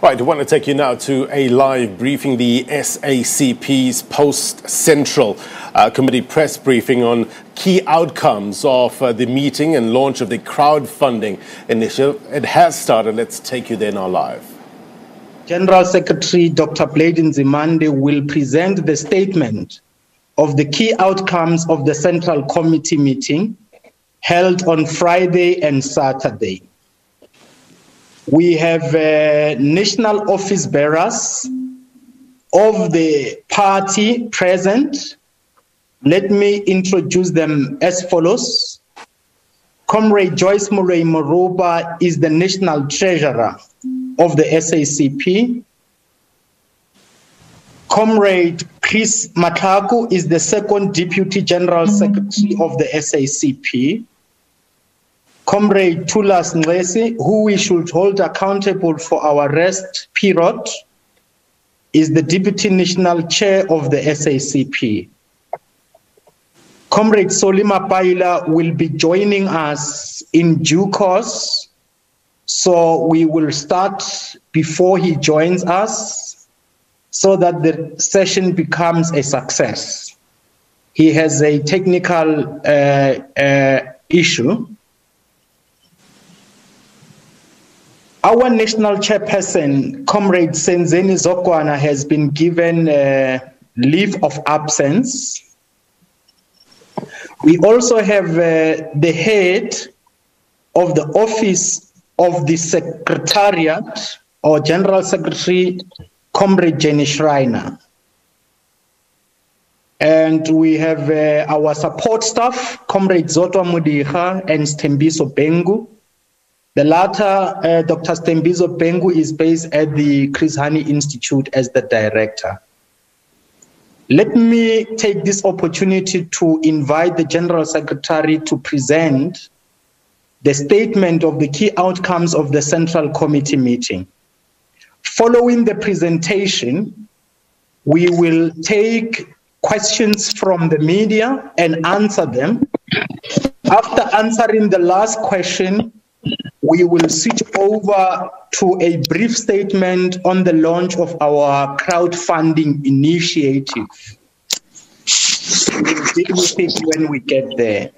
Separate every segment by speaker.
Speaker 1: Right, I want to take you now to a live briefing, the SACP's post-Central Committee press briefing on key outcomes of the meeting and launch of the crowdfunding initiative. It has started. Let's take you there now live.
Speaker 2: General Secretary Dr. Nzimande will present the statement of the key outcomes of the Central Committee meeting held on Friday and Saturday. We have national office bearers of the party present. Let me introduce them as follows. Comrade Joyce Murray Moroba is the national treasurer of the SACP. Comrade Chris Matlaku is the second deputy general secretary of the SACP. Comrade Tulas Nglesi, who we should hold accountable for our rest period, is the deputy national chair of the SACP. Comrade Solima Paila will be joining us in due course, so we will start before he joins us so that the session becomes a success. He has a technical issue. Our national chairperson, Comrade Senzeni Zokwana, has been given leave of absence. We also have the head of the office of the Secretariat or General Secretary, Comrade Jenny Schreiner. And we have our support staff, Comrade Zotwa Mudiha and Stembiso Bengu. The latter, Dr. Stembiso Bengu, is based at the Chris Hani Institute as the director. Let me take this opportunity to invite the General Secretary to present the statement of the key outcomes of the Central Committee meeting. Following the presentation, we will take questions from the media and answer them. After answering the last question, we will switch over to a brief statement on the launch of our crowdfunding initiative. We'll deal with it when we get there.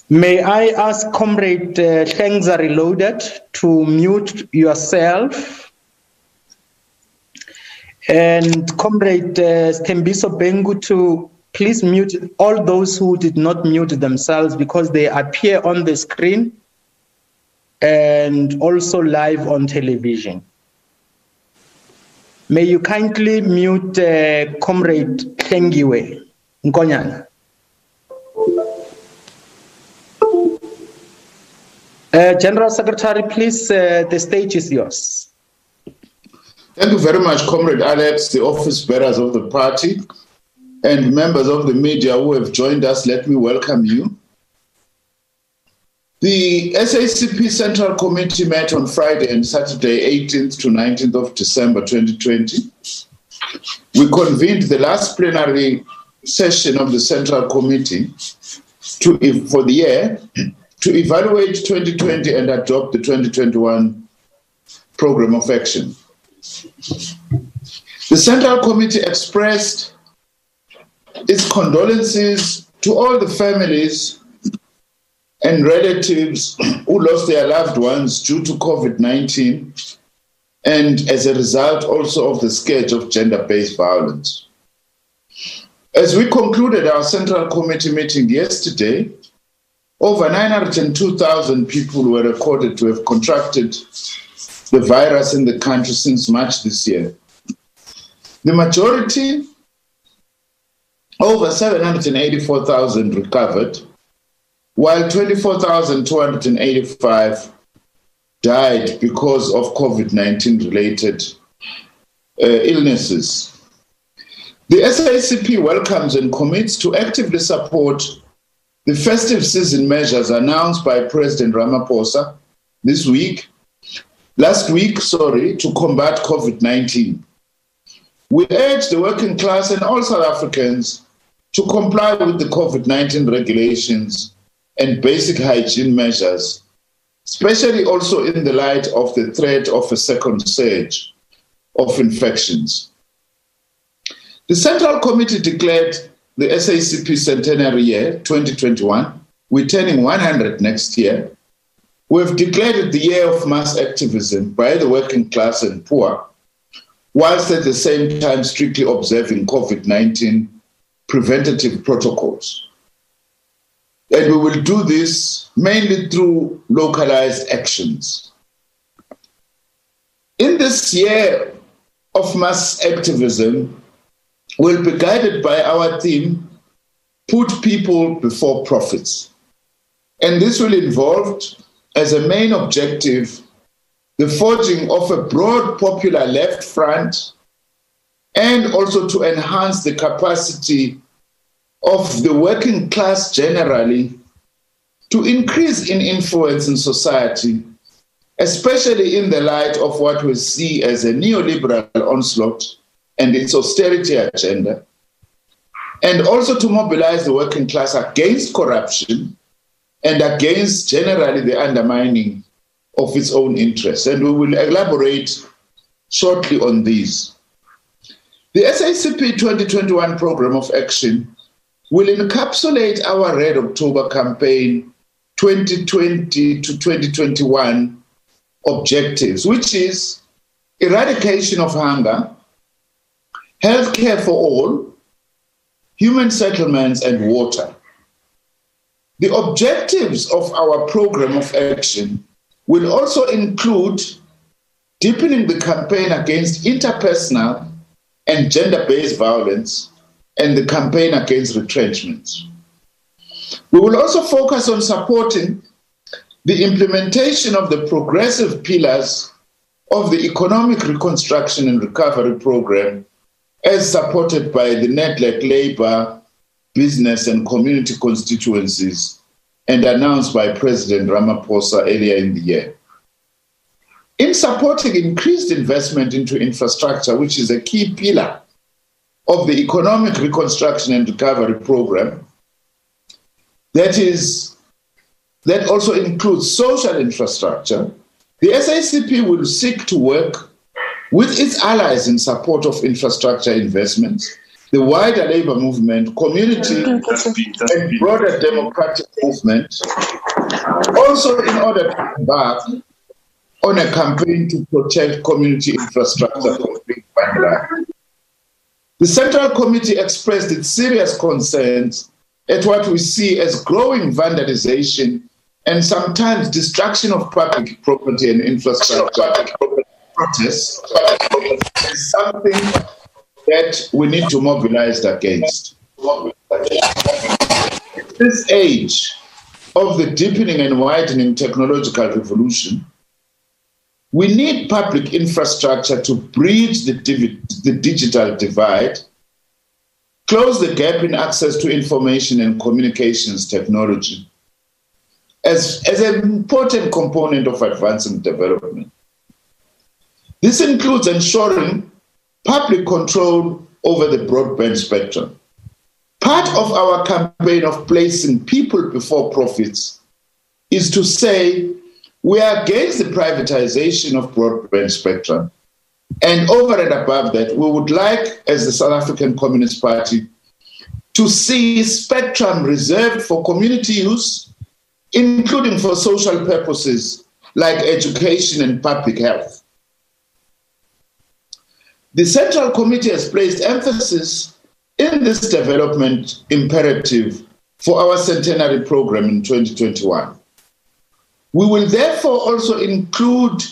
Speaker 2: May I ask Comrade Hlengza Reloaded to mute yourself, and Comrade Stembiso Bengu to please mute all those who did not mute themselves, because they appear on the screen and also live on television. May you kindly mute Comrade Hlengiwe Nkonyana. General Secretary, please, the stage is yours.
Speaker 3: Thank you very much, Comrade Alex, the office bearers of the party, and members of the media who have joined us. Let me welcome you. The SACP Central Committee met on Friday and Saturday, 18th to 19th of December 2020. We convened the last plenary session of the Central Committee for the year to evaluate 2020 and adopt the 2021 program of action. The Central Committee expressed its condolences to all the families and relatives who lost their loved ones due to COVID-19 and as a result also of the scourge of gender-based violence. As we concluded our Central Committee meeting yesterday, over 902,000 people were recorded to have contracted the virus in the country since March this year. The majority, over 784,000, recovered, while 24,285 died because of COVID-19 related illnesses. The SACP welcomes and commits to actively support the festive season measures announced by President Ramaphosa last week, to combat COVID-19. We urge the working class and all South Africans to comply with the COVID-19 regulations and basic hygiene measures especially also in the light of the threat of a second surge of infections. The Central Committee declared the SACP Centenary Year 2021, we're turning 100 next year. We've declared it the year of mass activism by the working class and poor, whilst at the same time strictly observing COVID-19 preventative protocols. And we will do this mainly through localized actions. In this year of mass activism, we'll be guided by our theme, Put People Before Profits. And this will involve, as a main objective, the forging of a broad popular left front, and also to enhance the capacity of the working class generally to increase in influence in society, especially in the light of what we see as a neoliberal onslaught and its austerity agenda, and also to mobilize the working class against corruption and against generally the undermining of its own interests. And we will elaborate shortly on these. The SACP 2021 Program of Action will encapsulate our Red October campaign 2020 to 2021 objectives, which is eradication of hunger, healthcare for all, human settlements, and water. The objectives of our program of action will also include deepening the campaign against interpersonal and gender-based violence and the campaign against retrenchment. We will also focus on supporting the implementation of the progressive pillars of the Economic Reconstruction and Recovery Program as supported by the network labor, business and community constituencies and announced by President Ramaphosa earlier in the year. In supporting increased investment into infrastructure, which is a key pillar of the Economic Reconstruction and Recovery Program, that also includes social infrastructure, the SACP will seek to work with its allies in support of infrastructure investments, the wider labor movement, community and broader democratic movement, also in order to embark on a campaign to protect community infrastructure from big vandalism. The Central Committee expressed its serious concerns at what we see as growing vandalization and sometimes destruction of public property and infrastructure. Protests is something that we need to mobilize against. At this age of the deepening and widening technological revolution, we need public infrastructure to bridge the digital divide, close the gap in access to information and communications technology as an important component of advancing development. This includes ensuring public control over the broadband spectrum. Part of our campaign of placing people before profits is to say we are against the privatization of broadband spectrum. And over and above that, we would like, as the South African Communist Party, to see spectrum reserved for community use, including for social purposes like education and public health. The Central Committee has placed emphasis in this development imperative for our centenary program in 2021. We will therefore also include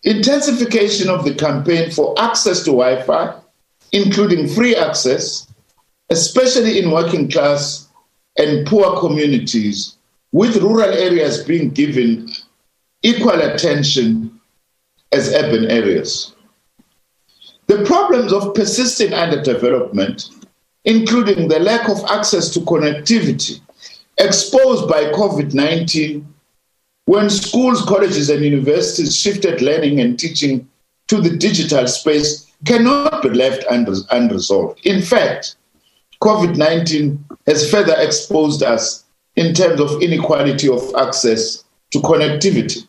Speaker 3: intensification of the campaign for access to Wi-Fi, including free access, especially in working class and poor communities, with rural areas being given equal attention as urban areas. The problems of persisting underdevelopment, including the lack of access to connectivity exposed by COVID-19, when schools, colleges, and universities shifted learning and teaching to the digital space, cannot be left unresolved. In fact, COVID-19 has further exposed us in terms of inequality of access to connectivity.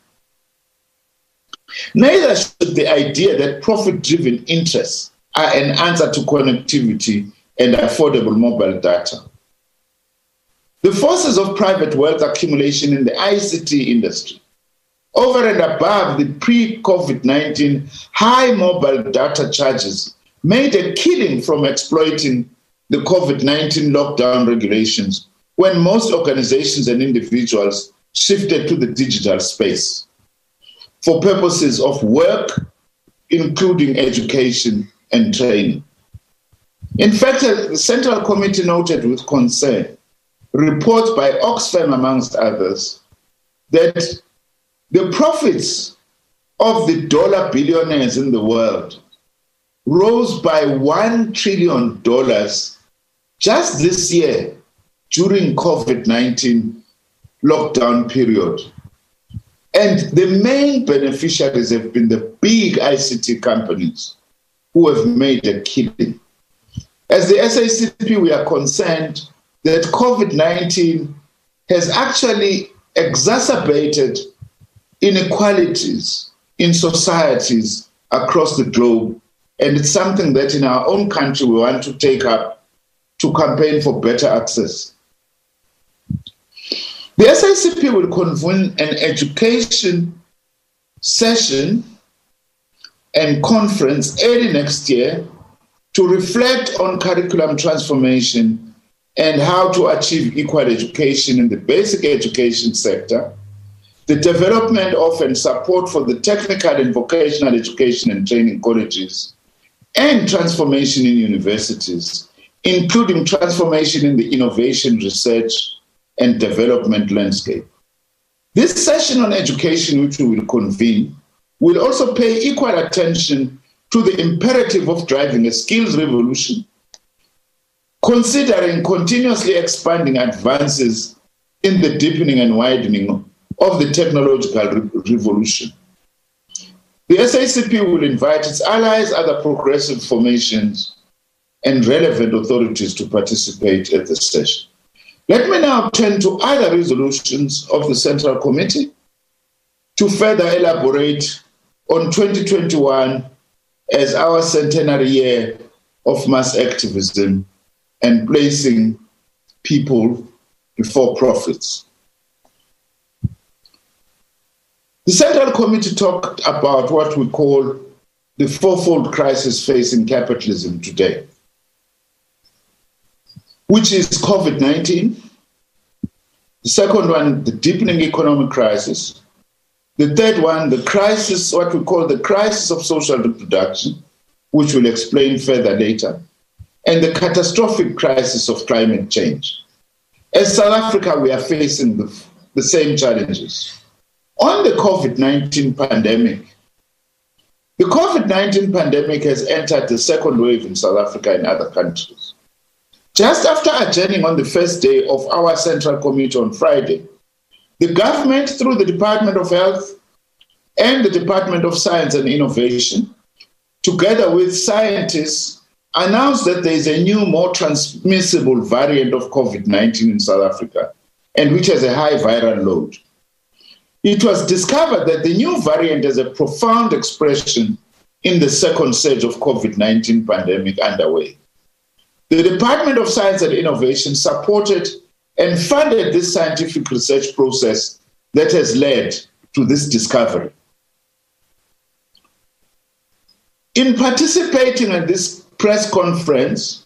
Speaker 3: Neither should the idea that profit-driven interests are an answer to connectivity and affordable mobile data. The forces of private wealth accumulation in the ICT industry, over and above the pre-COVID-19 high mobile data charges, made a killing from exploiting the COVID-19 lockdown regulations when most organizations and individuals shifted to the digital space for purposes of work, including education and training. In fact, the Central Committee noted with concern reports by Oxfam, amongst others, that the profits of the dollar billionaires in the world rose by $1 trillion just this year during COVID-19 lockdown period. And the main beneficiaries have been the big ICT companies who have made a killing. As the SACP, we are concerned that COVID-19 has actually exacerbated inequalities in societies across the globe. And it's something that in our own country we want to take up to campaign for better access. The SACP will convene an education session and conference early next year to reflect on curriculum transformation and how to achieve equal education in the basic education sector, the development of and support for the technical and vocational education and training colleges, and transformation in universities, including transformation in the innovation, research, and development landscape. This session on education, which we will convene, will also pay equal attention to the imperative of driving a skills revolution, considering continuously expanding advances in the deepening and widening of the technological revolution. The SACP will invite its allies, other progressive formations, and relevant authorities to participate at the session. Let me now turn to other resolutions of the Central Committee to further elaborate on 2021 as our centenary year of mass activism and placing people before profits. The Central Committee talked about what we call the fourfold crisis facing capitalism today, which is COVID-19. The second one, the deepening economic crisis. The third one, the crisis, what we call the crisis of social reproduction, which we'll explain further later, and the catastrophic crisis of climate change. As South Africa, we are facing the same challenges. On the COVID-19 pandemic, the COVID-19 pandemic has entered the second wave in South Africa and other countries. Just after adjourning on the first day of our Central Committee on Friday, the government, through the Department of Health and the Department of Science and Innovation, together with scientists, announced that there is a new, more transmissible variant of COVID-19 in South Africa, and which has a high viral load. It was discovered that the new variant has a profound expression in the second surge of COVID-19 pandemic underway. The Department of Science and Innovation supported and funded this scientific research process that has led to this discovery. In participating in this press conference,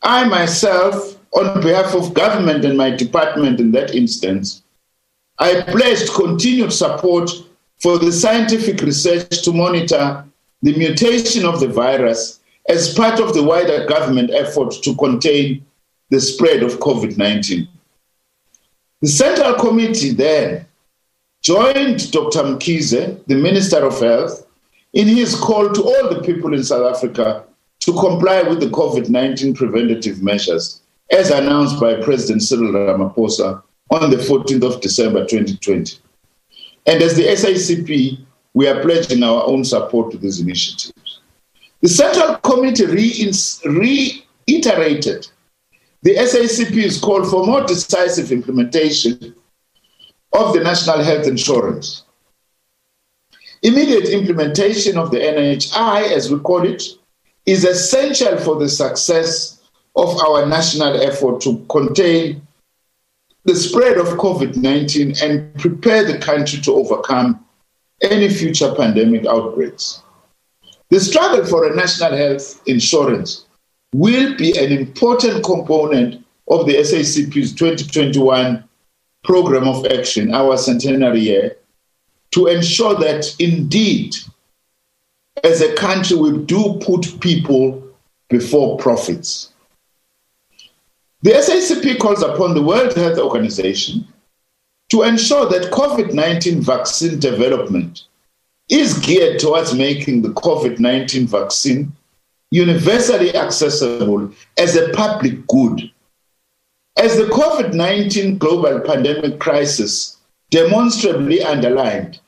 Speaker 3: I myself, on behalf of government and my department in that instance, I pledged continued support for the scientific research to monitor the mutation of the virus as part of the wider government effort to contain the spread of COVID-19. The Central Committee then joined Dr. Mkhize, the Minister of Health, in his call to all the people in South Africa to comply with the COVID-19 preventative measures as announced by President Cyril Ramaphosa on the 14th of December 2020. And as the SACP, we are pledging our own support to these initiatives. The Central Committee reiterated the SACP's call for more decisive implementation of the National Health Insurance. Immediate implementation of the NHI, as we call it, is essential for the success of our national effort to contain the spread of COVID-19 and prepare the country to overcome any future pandemic outbreaks. The struggle for a national health insurance will be an important component of the SACP's 2021 Program of Action, our centenary year, to ensure that indeed, as a country, we do put people before profits. The SACP calls upon the World Health Organization to ensure that COVID-19 vaccine development is geared towards making the COVID-19 vaccine universally accessible as a public good. As the COVID-19 global pandemic crisis demonstrably underlined,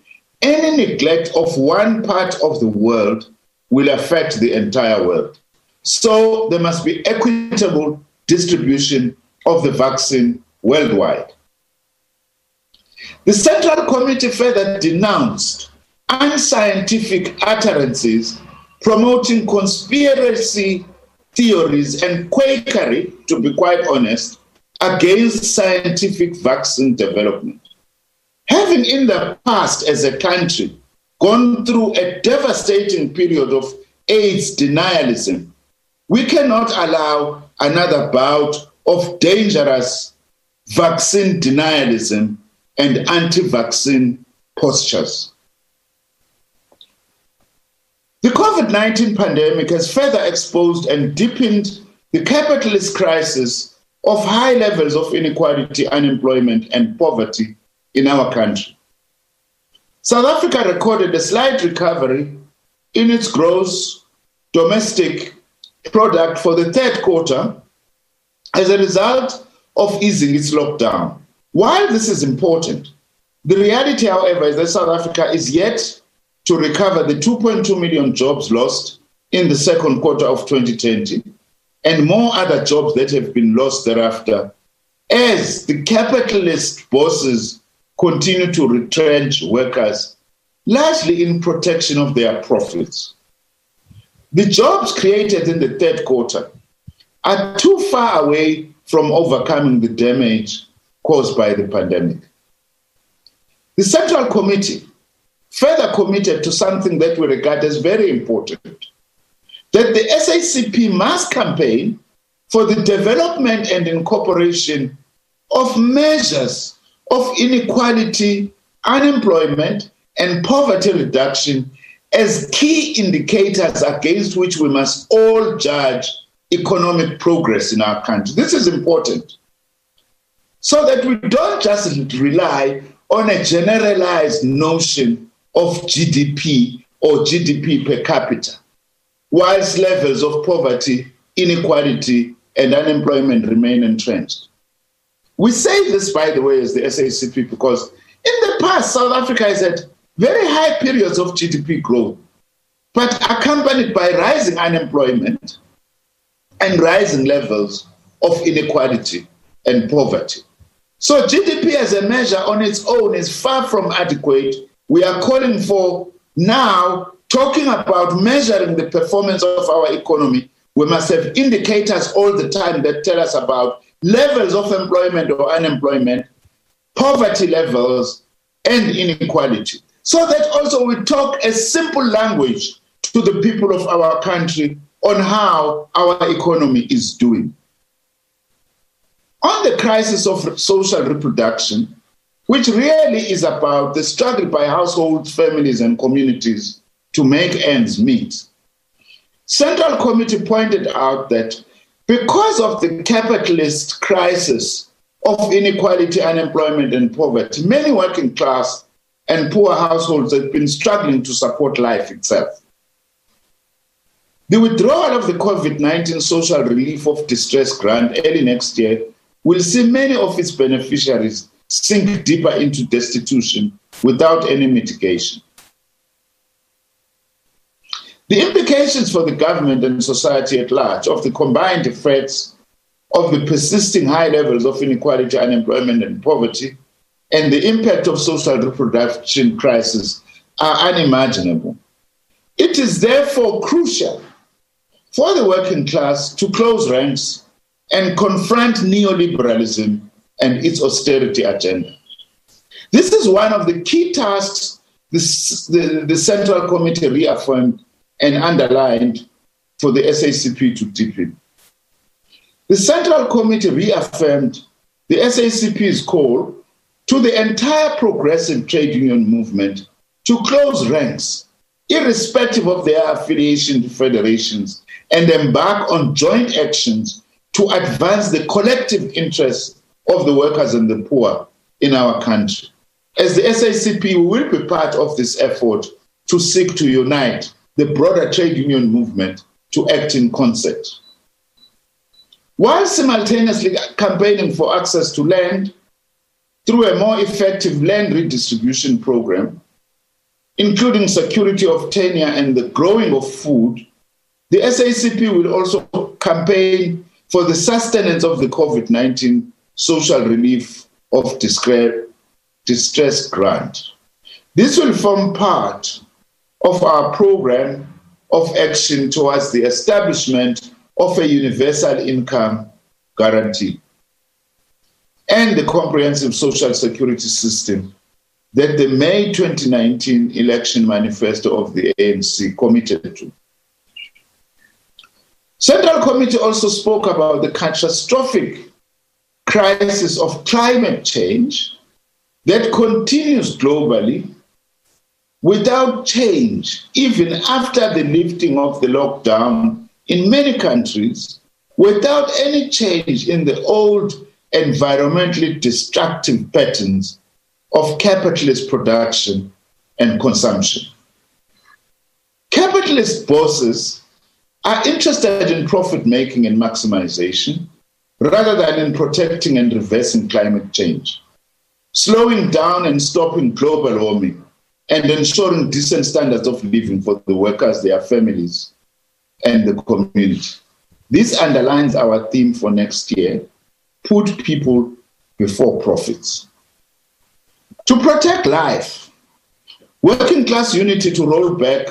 Speaker 3: any neglect of one part of the world will affect the entire world. So there must be equitable distribution of the vaccine worldwide. The Central Committee further denounced unscientific utterances promoting conspiracy theories and quakery, to be quite honest, against scientific vaccine development. Having in the past as a country gone through a devastating period of AIDS denialism, we cannot allow another bout of dangerous vaccine denialism and anti-vaccine postures. The COVID-19 pandemic has further exposed and deepened the capitalist crisis of high levels of inequality, unemployment, and poverty in our country. South Africa recorded a slight recovery in its gross domestic product for the third quarter as a result of easing its lockdown. While this is important, the reality, however, is that South Africa is yet to recover the 2.2 million jobs lost in the second quarter of 2020 and more other jobs that have been lost thereafter as the capitalist bosses continue to retrench workers, largely in protection of their profits. The jobs created in the third quarter are too far away from overcoming the damage caused by the pandemic. The Central Committee further committed to something that we regard as very important, that the SACP must campaign for the development and incorporation of measures of inequality, unemployment, and poverty reduction as key indicators against which we must all judge economic progress in our country. This is important, so that we don't just rely on a generalized notion of GDP or GDP per capita, whilst levels of poverty, inequality, and unemployment remain entrenched. We say this, by the way, as the SACP, because in the past, South Africa has had very high periods of GDP growth, but accompanied by rising unemployment and rising levels of inequality and poverty. So GDP as a measure on its own is far from adequate. We are calling for now, talking about measuring the performance of our economy, we must have indicators all the time that tell us about levels of employment or unemployment, poverty levels, and inequality. So that also we talk a simple language to the people of our country on how our economy is doing. On the crisis of social reproduction, which really is about the struggle by households, families, and communities to make ends meet, Central Committee pointed out that because of the capitalist crisis of inequality, unemployment, and poverty, many working class and poor households have been struggling to support life itself. The withdrawal of the COVID-19 Social Relief of Distress Grant early next year will see many of its beneficiaries sink deeper into destitution without any mitigation. The implications for the government and society at large of the combined effects of the persisting high levels of inequality, unemployment, and poverty, and the impact of social reproduction crisis are unimaginable. It is therefore crucial for the working class to close ranks and confront neoliberalism and its austerity agenda. This is one of the key tasks the Central Committee reaffirmed and underlined for the SACP to deepen. The Central Committee reaffirmed the SACP's call to the entire progressive trade union movement to close ranks, irrespective of their affiliation to federations, and embark on joint actions to advance the collective interests of the workers and the poor in our country. As the SACP, we will be part of this effort to seek to unite the broader trade union movement to act in concert. While simultaneously campaigning for access to land through a more effective land redistribution program, including security of tenure and the growing of food, the SACP will also campaign for the sustenance of the COVID-19 social relief of distress grant. This will form part of our program of action towards the establishment of a universal income guarantee and the comprehensive social security system that the May 2019 election manifesto of the ANC committed to. Central Committee also spoke about the catastrophic crisis of climate change that continues globally without change, even after the lifting of the lockdown in many countries, without any change in the old environmentally destructive patterns of capitalist production and consumption. Capitalist bosses are interested in profit-making and maximization rather than in protecting and reversing climate change, slowing down and stopping global warming, and ensuring decent standards of living for the workers, their families, and the community. This underlines our theme for next year: put people before profits. To protect life, working class unity to roll back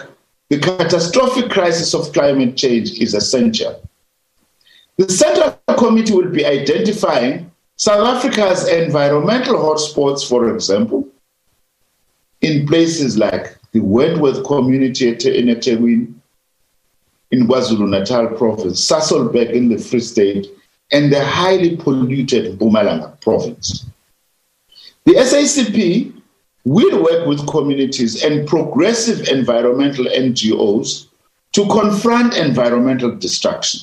Speaker 3: the catastrophic crisis of climate change is essential. The Central Committee will be identifying South Africa's environmental hotspots, for example, in places like the Wentworth community in eThekwini, in KwaZulu-Natal province, Sasolburg in the Free State, and the highly polluted Mpumalanga province. The SACP will work with communities and progressive environmental NGOs to confront environmental destruction.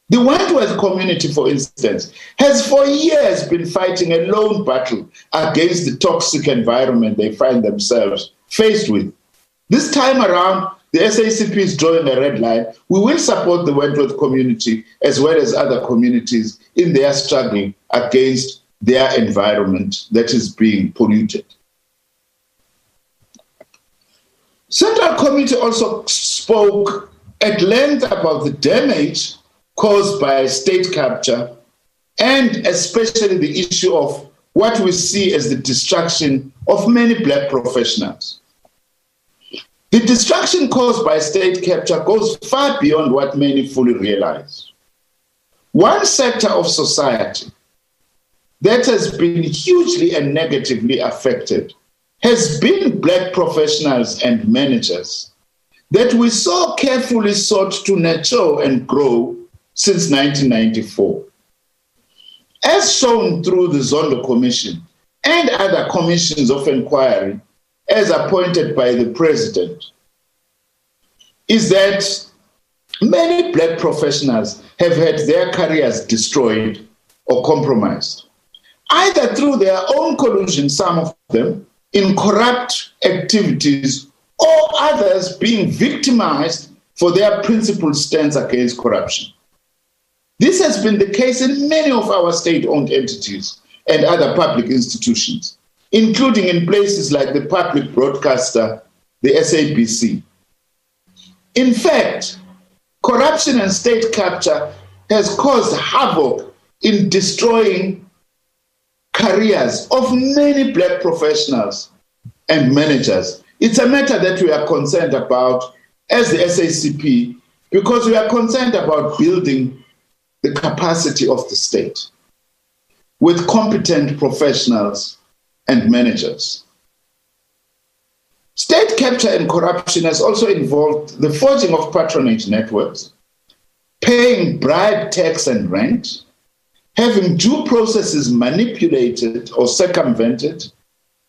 Speaker 3: The Wentworth community, for instance, has for years been fighting a lone battle against the toxic environment they find themselves faced with. This time around, the SACP is drawing a red line. We will support the Wentworth community as well as other communities in their struggle against their environment that is being polluted. Central Committee also spoke at length about the damage caused by state capture and especially the issue of what we see as the destruction of many Black professionals. The destruction caused by state capture goes far beyond what many fully realize. One sector of society that has been hugely and negatively affected has been Black professionals and managers that we so carefully sought to nurture and grow since 1994. As shown through the Zondo Commission and other commissions of inquiry as appointed by the President, is that many Black professionals have had their careers destroyed or compromised, either through their own collusion, some of them, in corrupt activities, or others being victimized for their principled stance against corruption. This has been the case in many of our state-owned entities and other public institutions, including in places like the public broadcaster, the SABC. In fact, corruption and state capture has caused havoc in destroying careers of many Black professionals and managers. It's a matter that we are concerned about as the SACP, because we are concerned about building the capacity of the state with competent professionals and managers. State capture and corruption has also involved the forging of patronage networks, paying bribe, tax, and rent, having due processes manipulated or circumvented,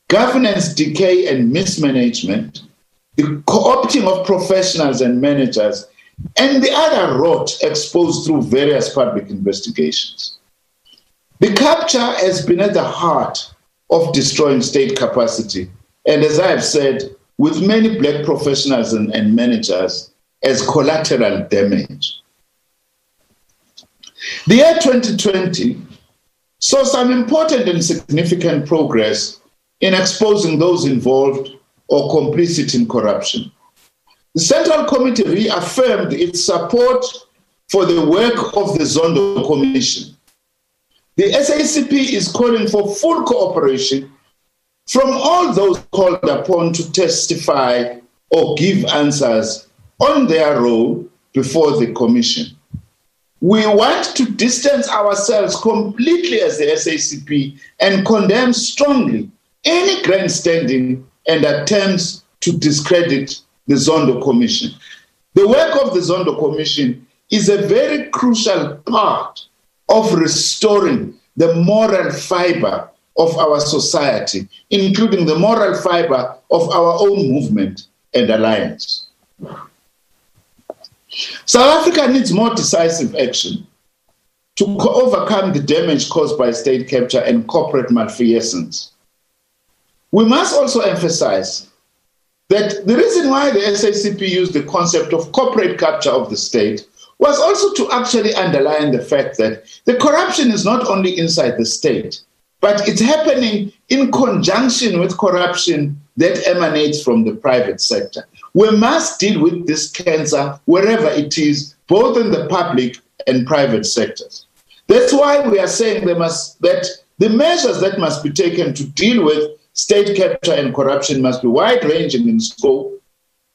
Speaker 3: governance decay and mismanagement, the co-opting of professionals and managers, and the other rot exposed through various public investigations. The capture has been at the heart of destroying state capacity, and as I have said, with many Black professionals and managers as collateral damage. The year 2020 saw some important and significant progress in exposing those involved or complicit in corruption. The Central Committee reaffirmed its support for the work of the Zondo Commission. The SACP is calling for full cooperation from all those called upon to testify or give answers on their role before the Commission. We want to distance ourselves completely as the SACP and condemn strongly any grandstanding and attempts to discredit the Zondo Commission. The work of the Zondo Commission is a very crucial part of restoring the moral fiber of our society, including the moral fiber of our own movement and alliance. South Africa needs more decisive action to overcome the damage caused by state capture and corporate malfeasance. We must also emphasize that the reason why the SACP used the concept of corporate capture of the state was also to actually underline the fact that the corruption is not only inside the state, but it's happening in conjunction with corruption that emanates from the private sector. We must deal with this cancer wherever it is, both in the public and private sectors. That's why we are saying that the measures that must be taken to deal with state capture and corruption must be wide-ranging in scope,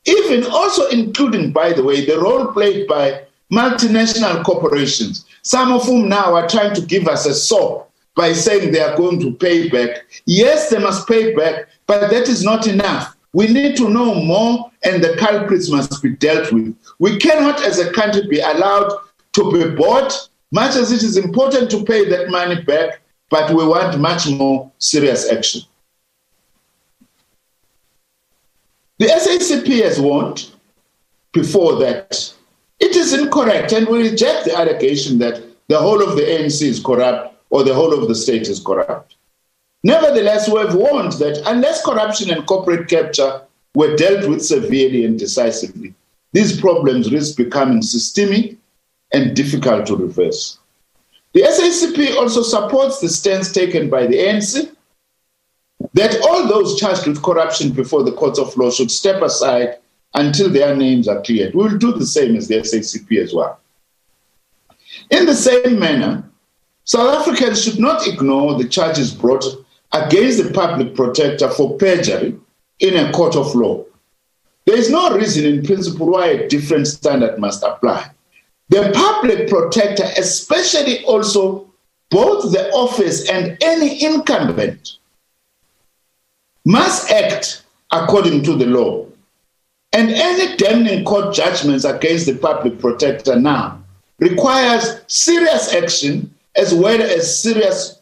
Speaker 3: even also including, by the way, the role played by multinational corporations, some of whom now are trying to give us a sop by saying they are going to pay back. Yes, they must pay back, but that is not enough. We need to know more, and the culprits must be dealt with. We cannot, as a country, be allowed to be bought, much as it is important to pay that money back, but we want much more serious action. The SACP has warned before that it is incorrect, and we reject the allegation that the whole of the ANC is corrupt or the whole of the state is corrupt. Nevertheless, we have warned that unless corruption and corporate capture were dealt with severely and decisively, these problems risk becoming systemic and difficult to reverse. The SACP also supports the stance taken by the ANC that all those charged with corruption before the courts of law should step aside until their names are cleared. We will do the same as the SACP as well. In the same manner, South Africans should not ignore the charges brought against the public protector for perjury in a court of law. There is no reason in principle why a different standard must apply. The public protector, especially also both the office and any incumbent, must act according to the law. And any damning court judgments against the public protector now requires serious action as well as serious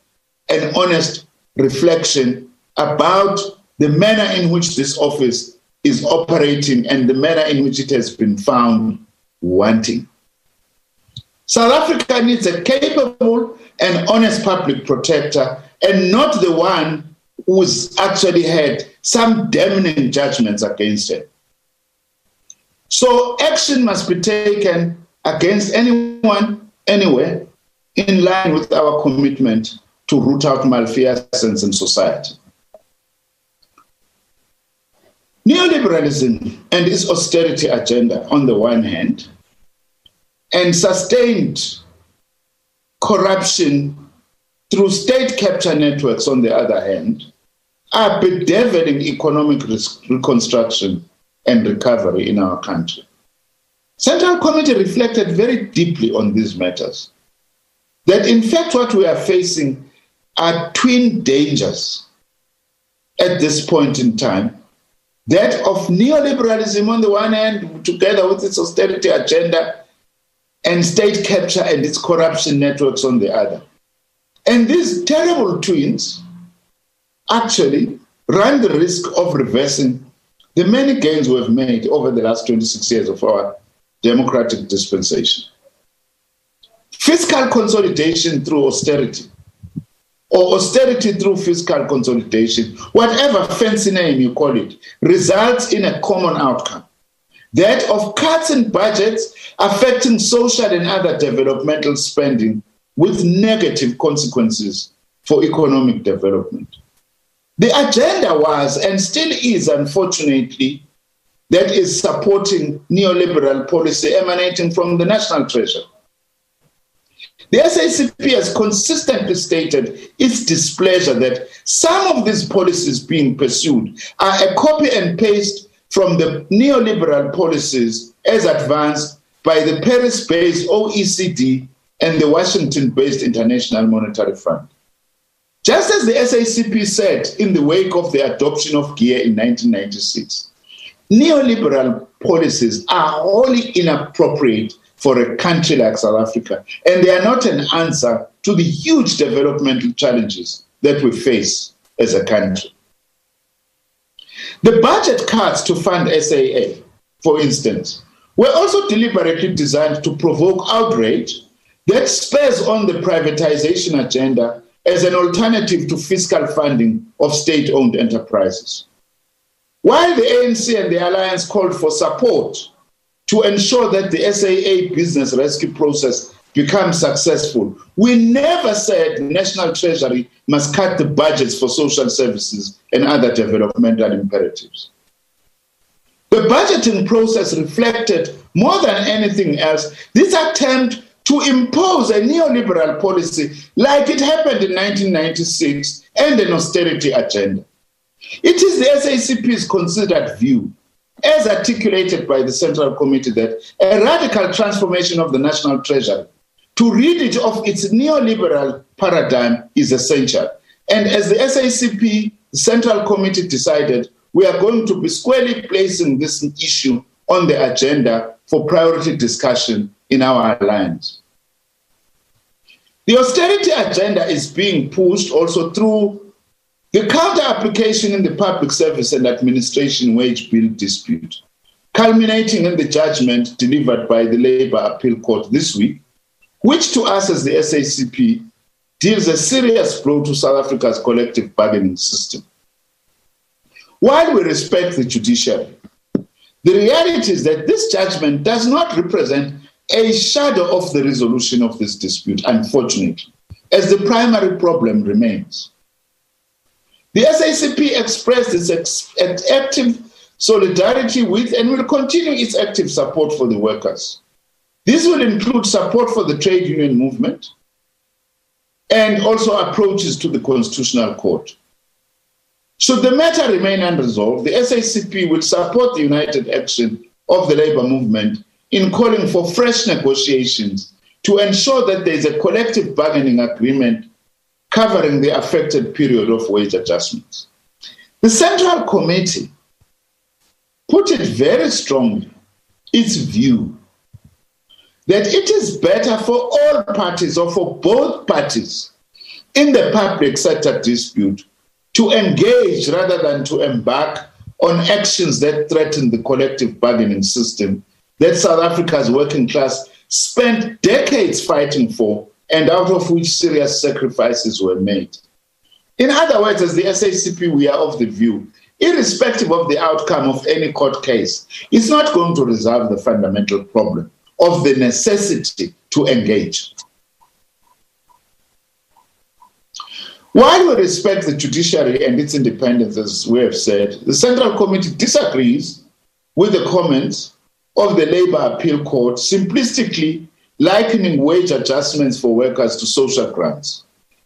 Speaker 3: and honest reflection about the manner in which this office is operating and the manner in which it has been found wanting. South Africa needs a capable and honest public protector and not the one who's actually had some damning judgments against it. So action must be taken against anyone, anywhere, in line with our commitment to root out malfeasance in society. Neoliberalism and its austerity agenda on the one hand, and sustained corruption through state capture networks, on the other hand, are bedeviling economic reconstruction and recovery in our country. Central Committee reflected very deeply on these matters, that in fact what we are facing are twin dangers at this point in time, that of neoliberalism on the one hand, together with its austerity agenda, and state capture and its corruption networks on the other. And these terrible twins actually run the risk of reversing the many gains we've made over the last 26 years of our democratic dispensation. Fiscal consolidation through austerity, or austerity through fiscal consolidation, whatever fancy name you call it, results in a common outcome, that of cuts in budgets affecting social and other developmental spending with negative consequences for economic development. The agenda was, and still is, unfortunately, that is supporting neoliberal policy emanating from the National Treasury. The SACP has consistently stated its displeasure that some of these policies being pursued are a copy and paste from the neoliberal policies as advanced by the Paris-based OECD and the Washington-based International Monetary Fund. Just as the SACP said in the wake of the adoption of GEAR in 1996, neoliberal policies are wholly inappropriate for a country like South Africa, and they are not an answer to the huge developmental challenges that we face as a country. The budget cuts to fund SAA, for instance, were also deliberately designed to provoke outrage that spurs on the privatization agenda as an alternative to fiscal funding of state-owned enterprises. While the ANC and the Alliance called for support to ensure that the SAA business rescue process becomes successful, we never said National Treasury must cut the budgets for social services and other developmental imperatives. The budgeting process reflected, more than anything else, this attempt to impose a neoliberal policy like it happened in 1996 and an austerity agenda. It is the SACP's considered view, as articulated by the Central Committee, that a radical transformation of the National Treasury to rid it of its neoliberal paradigm is essential. And as the SACP, the Central Committee decided, we are going to be squarely placing this issue on the agenda for priority discussion in our alliance. The austerity agenda is being pushed also through the counter-application in the Public Service and Administration Wage Bill dispute, culminating in the judgment delivered by the Labour Appeal Court this week, which to us as the SACP deals a serious blow to South Africa's collective bargaining system. While we respect the judiciary, the reality is that this judgment does not represent a shadow of the resolution of this dispute, unfortunately, as the primary problem remains. The SACP expressed its active solidarity with and will continue its active support for the workers. This will include support for the trade union movement and also approaches to the Constitutional Court. Should the matter remain unresolved, the SACP will support the united action of the labour movement in calling for fresh negotiations to ensure that there is a collective bargaining agreement covering the affected period of wage adjustments. The Central Committee put it very strongly, its view, that it is better for all parties or for both parties in the public sector dispute to engage rather than to embark on actions that threaten the collective bargaining system that South Africa's working class spent decades fighting for and out of which serious sacrifices were made. In other words, as the SACP, we are of the view, irrespective of the outcome of any court case, it's not going to resolve the fundamental problem of the necessity to engage. While we respect the judiciary and its independence, as we have said, the Central Committee disagrees with the comments of the Labour Appeal Court simplistically likening wage adjustments for workers to social grants.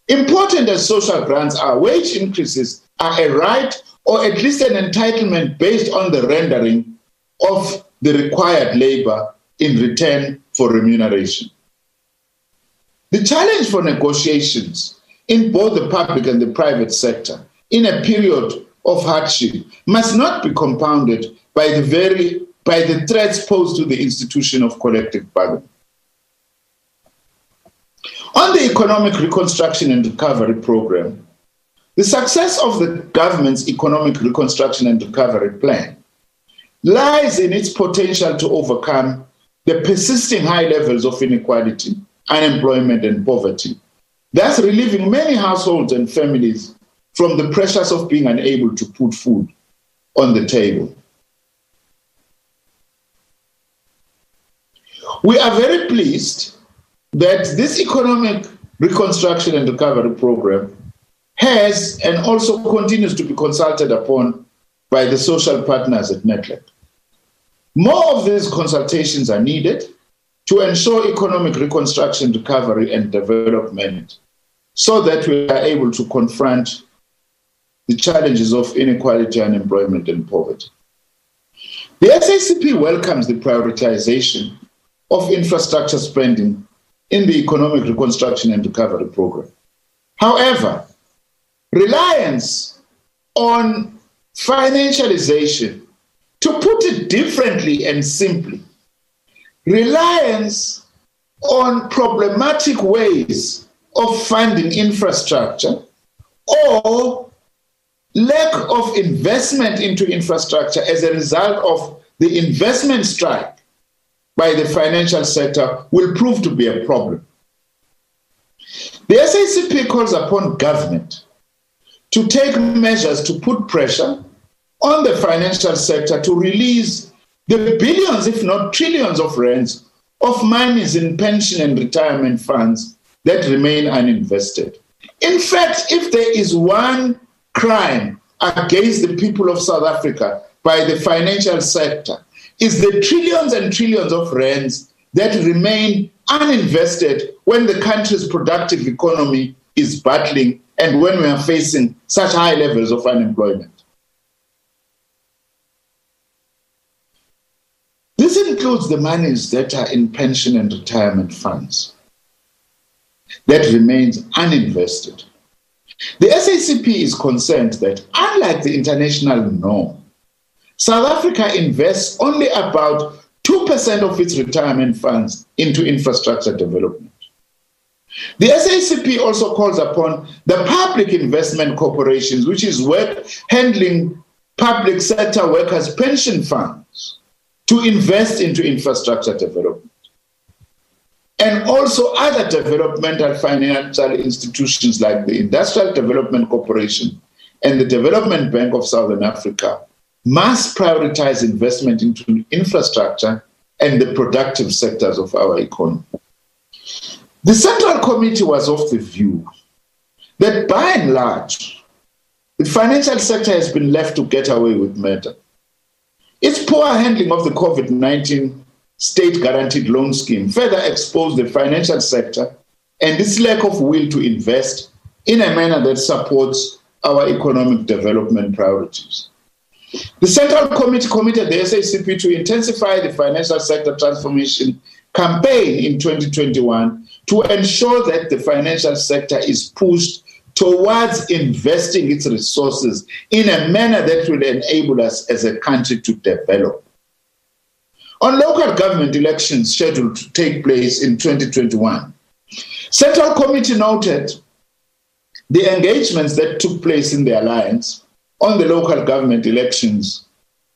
Speaker 3: Important as social grants are, wage increases are a right or at least an entitlement based on the rendering of the required labor in return for remuneration. The challenge for negotiations in both the public and the private sector in a period of hardship must not be compounded by the threats posed to the institution of collective bargaining. On the Economic Reconstruction and Recovery Program, the success of the government's Economic Reconstruction and Recovery Plan lies in its potential to overcome the persisting high levels of inequality, unemployment, and poverty, thus relieving many households and families from the pressures of being unable to put food on the table. We are very pleased that this Economic Reconstruction and Recovery Program has and also continues to be consulted upon by the social partners at NETLEC. More of these consultations are needed to ensure economic reconstruction, recovery, and development so that we are able to confront the challenges of inequality, unemployment, and poverty. The SACP welcomes the prioritization of infrastructure spending in the Economic Reconstruction and Recovery Program. However, reliance on financialization, to put it differently and simply, reliance on problematic ways of funding infrastructure or lack of investment into infrastructure as a result of the investment strike by the financial sector will prove to be a problem. The SACP calls upon government to take measures to put pressure on the financial sector to release the billions, if not trillions of rands of monies in pension and retirement funds that remain uninvested. In fact, if there is one crime against the people of South Africa by the financial sector, is the trillions and trillions of rands that remain uninvested when the country's productive economy is battling and when we are facing such high levels of unemployment. This includes the monies that are in pension and retirement funds that remains uninvested. The SACP is concerned that, unlike the international norm, South Africa invests only about 2% of its retirement funds into infrastructure development. The SACP also calls upon the public investment corporations, which is work handling public sector workers' pension funds, to invest into infrastructure development. And also other developmental financial institutions like the Industrial Development Corporation and the Development Bank of Southern Africa must prioritize investment into infrastructure and the productive sectors of our economy. The Central Committee was of the view that by and large, the financial sector has been left to get away with murder. Its poor handling of the COVID-19 state guaranteed loan scheme further exposed the financial sector and its lack of will to invest in a manner that supports our economic development priorities. The Central Committee committed the SACP to intensify the financial sector transformation campaign in 2021 to ensure that the financial sector is pushed towards investing its resources in a manner that will enable us as a country to develop. On local government elections scheduled to take place in 2021, Central Committee noted the engagements that took place in the alliance on the local government elections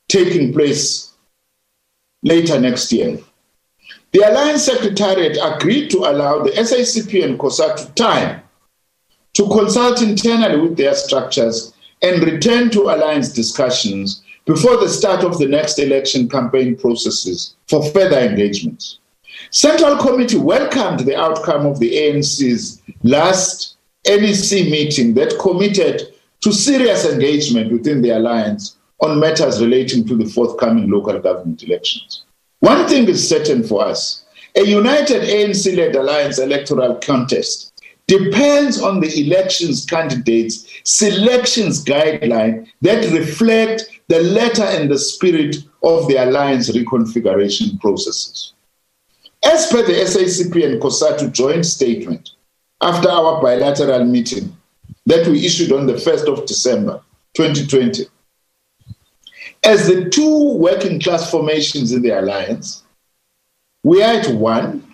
Speaker 3: taking place later next year. The Alliance Secretariat agreed to allow the SACP and COSATU time to consult internally with their structures and return to Alliance discussions before the start of the next election campaign processes for further engagements. Central Committee welcomed the outcome of the ANC's last NEC meeting that committed to serious engagement within the Alliance on matters relating to the forthcoming local government elections. One thing is certain for us: a united ANC-led alliance electoral contest depends on the elections candidates' selections guideline that reflect the letter and the spirit of the alliance reconfiguration processes. As per the SACP and COSATU joint statement after our bilateral meeting that we issued on the 1st of December 2020, as the two working class formations in the alliance, we are at one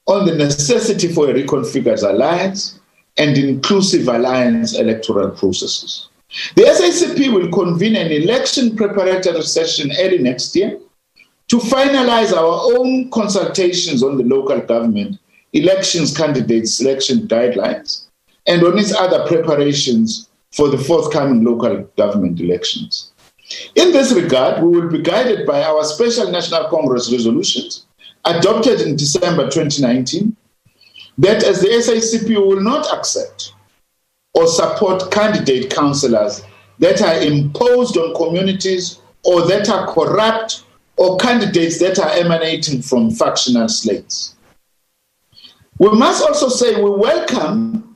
Speaker 3: on the necessity for a reconfigured alliance and inclusive alliance electoral processes. The SACP will convene an election preparatory session early next year to finalize our own consultations on the local government elections candidates selection guidelines and on its other preparations for the forthcoming local government elections. In this regard, we will be guided by our Special National Congress resolutions adopted in December 2019 that as the SACP will not accept or support candidate councillors that are imposed on communities or that are corrupt or candidates that are emanating from factional slates. We must also say we welcome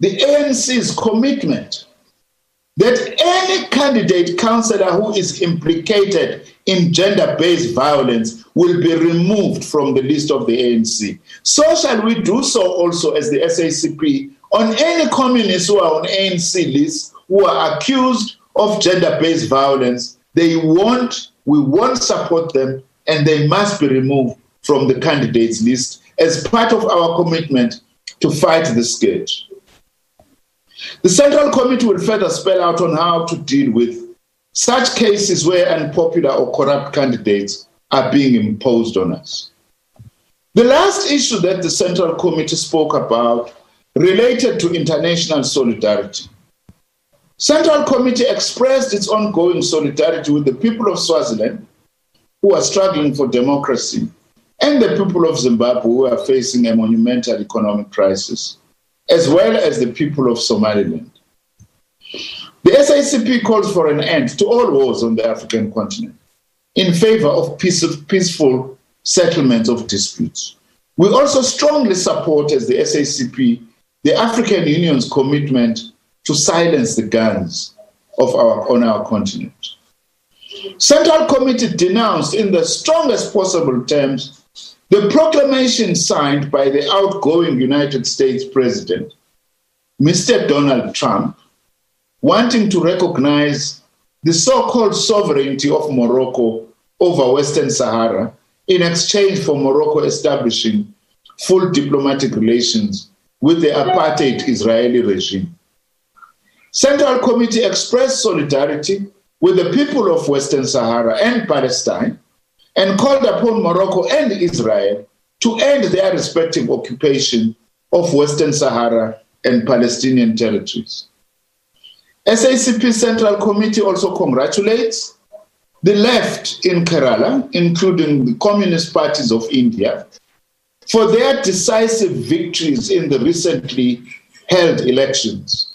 Speaker 3: the ANC's commitment that any candidate councillor who is implicated in gender-based violence will be removed from the list of the ANC. So shall we do so also as the SACP on any communists who are on ANC lists who are accused of gender-based violence. We won't support them and they must be removed from the candidates list as part of our commitment to fight the scourge. The Central Committee will further spell out on how to deal with such cases where unpopular or corrupt candidates are being imposed on us. The last issue that the Central Committee spoke about related to international solidarity. Central Committee expressed its ongoing solidarity with the people of Swaziland who are struggling for democracy and the people of Zimbabwe who are facing a monumental economic crisis, as well as the people of Somaliland. The SACP calls for an end to all wars on the African continent in favor of peaceful settlements of disputes. We also strongly support, as the SACP, the African Union's commitment to silence the guns on our continent. Central Committee denounced in the strongest possible terms the proclamation signed by the outgoing United States President, Mr. Donald Trump, wanting to recognize the so-called sovereignty of Morocco over Western Sahara in exchange for Morocco establishing full diplomatic relations with the apartheid Israeli regime. Central Committee expressed solidarity with the people of Western Sahara and Palestine and called upon Morocco and Israel to end their respective occupation of Western Sahara and Palestinian territories. SACP Central Committee also congratulates the left in Kerala, including the Communist parties of India, for their decisive victories in the recently held elections,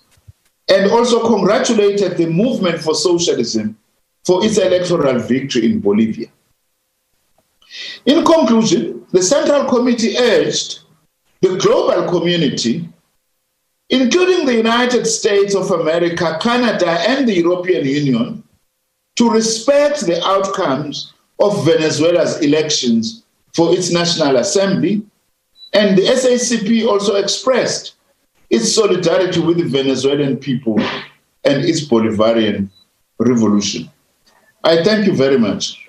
Speaker 3: and also congratulated the Movement for Socialism for its electoral victory in Bolivia. In conclusion, the Central Committee urged the global community, including the United States of America, Canada, and the European Union, to respect the outcomes of Venezuela's elections for its National Assembly, and the SACP also expressed its solidarity with the Venezuelan people and its Bolivarian revolution. I thank you very much.